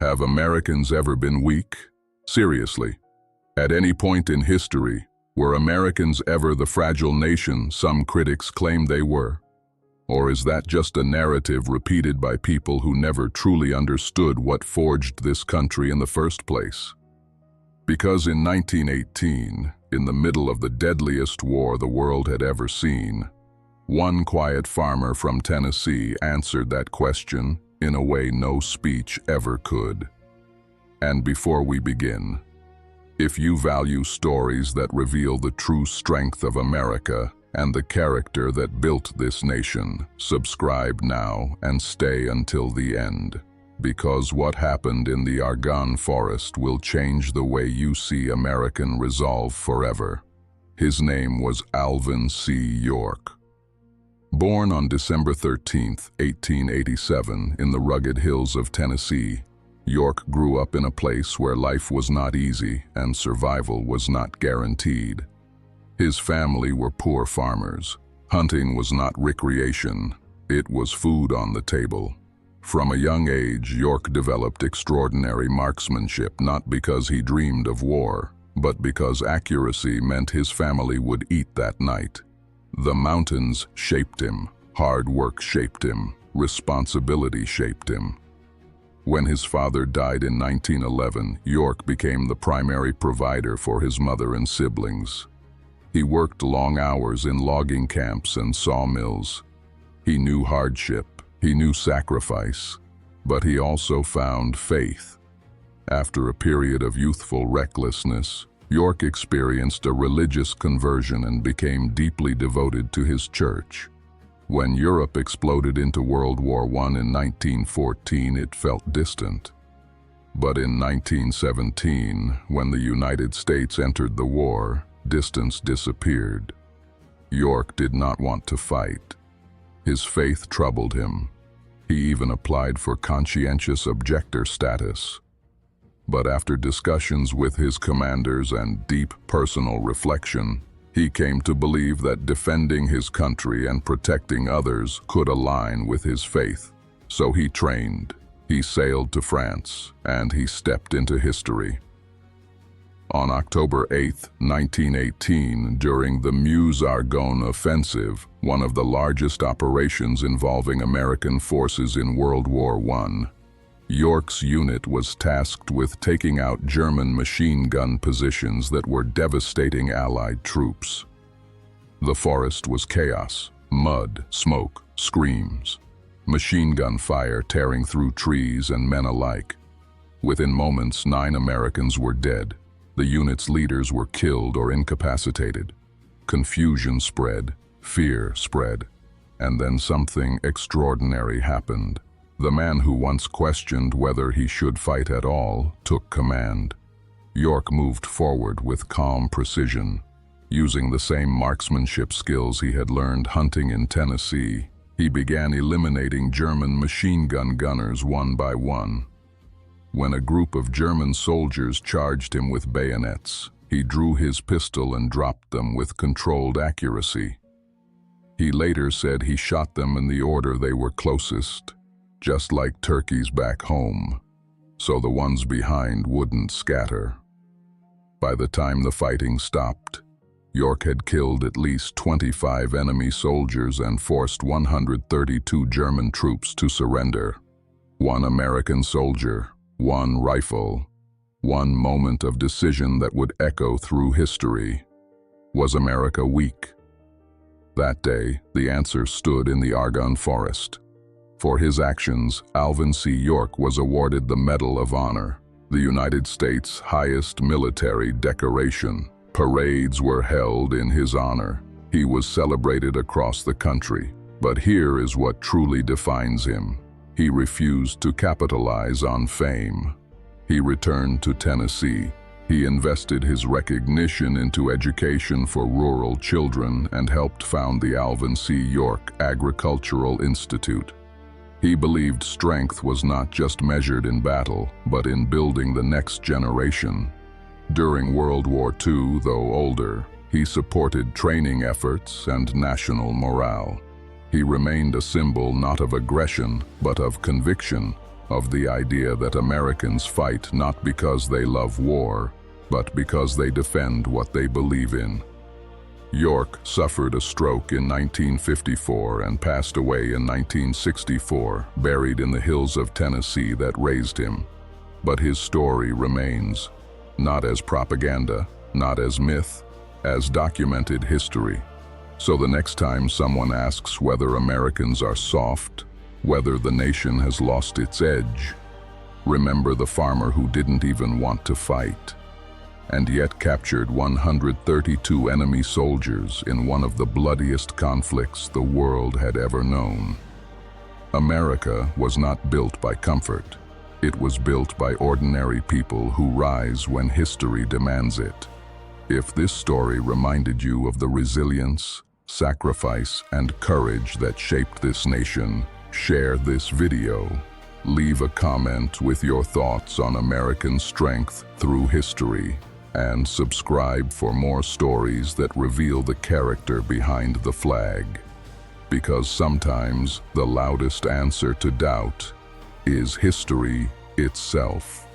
Have Americans ever been weak? Seriously, at any point in history, were Americans ever the fragile nation some critics claim they were? Or is that just a narrative repeated by people who never truly understood what forged this country in the first place? Because in 1918, in the middle of the deadliest war the world had ever seen, one quiet farmer from Tennessee answered that question in a way no speech ever could. And before we begin, if you value stories that reveal the true strength of America and the character that built this nation, subscribe now and stay until the end, because what happened in the Argonne Forest will change the way you see American resolve forever. His name was Alvin York. Born on December 13, 1887, in the rugged hills of Tennessee, York grew up in a place where life was not easy and survival was not guaranteed. His family were poor farmers. Hunting was not recreation, it was food on the table. From a young age, York developed extraordinary marksmanship, not because he dreamed of war, but because accuracy meant his family would eat that night. The mountains shaped him, hard work shaped him, responsibility shaped him. When his father died in 1911, York became the primary provider for his mother and siblings. He worked long hours in logging camps and sawmills. He knew hardship, he knew sacrifice, but he also found faith. After a period of youthful recklessness, York experienced a religious conversion and became deeply devoted to his church. When Europe exploded into World War I in 1914, it felt distant. But in 1917, when the United States entered the war, distance disappeared. York did not want to fight. His faith troubled him. He even applied for conscientious objector status. But after discussions with his commanders and deep personal reflection, he came to believe that defending his country and protecting others could align with his faith. So he trained, he sailed to France, and he stepped into history. On October 8, 1918, during the Meuse-Argonne offensive, one of the largest operations involving American forces in World War I, York's unit was tasked with taking out German machine gun positions that were devastating Allied troops. The forest was chaos, mud, smoke, screams, machine gun fire tearing through trees and men alike. Within moments, 9 Americans were dead. The unit's leaders were killed or incapacitated. Confusion spread, fear spread, and then something extraordinary happened. The man who once questioned whether he should fight at all took command. York moved forward with calm precision. Using the same marksmanship skills he had learned hunting in Tennessee, he began eliminating German machine gun gunners one by one. When a group of German soldiers charged him with bayonets, he drew his pistol and dropped them with controlled accuracy. He later said he shot them in the order they were closest, just like turkeys back home, so the ones behind wouldn't scatter. By the time the fighting stopped, York had killed at least 25 enemy soldiers and forced 132 German troops to surrender. One American soldier, one rifle, one moment of decision that would echo through history. Was America weak? That day, the answer stood in the Argonne Forest. For his actions, Alvin York was awarded the Medal of Honor, the United States' highest military decoration. Parades were held in his honor. He was celebrated across the country. But here is what truly defines him. He refused to capitalize on fame. He returned to Tennessee. He invested his recognition into education for rural children and helped found the Alvin York Agricultural Institute. He believed strength was not just measured in battle, but in building the next generation. During World War II, though older, he supported training efforts and national morale. He remained a symbol not of aggression, but of conviction, of the idea that Americans fight not because they love war, but because they defend what they believe in. York suffered a stroke in 1954 and passed away in 1964, buried in the hills of Tennessee that raised him. But his story remains, not as propaganda, not as myth, as documented history. So the next time someone asks whether Americans are soft, whether the nation has lost its edge, remember the farmer who didn't even want to fight, and yet captured 132 enemy soldiers in one of the bloodiest conflicts the world had ever known. America was not built by comfort. It was built by ordinary people who rise when history demands it. If this story reminded you of the resilience, sacrifice, and courage that shaped this nation, share this video. Leave a comment with your thoughts on American strength through history, and subscribe for more stories that reveal the character behind the flag. Because sometimes the loudest answer to doubt is history itself.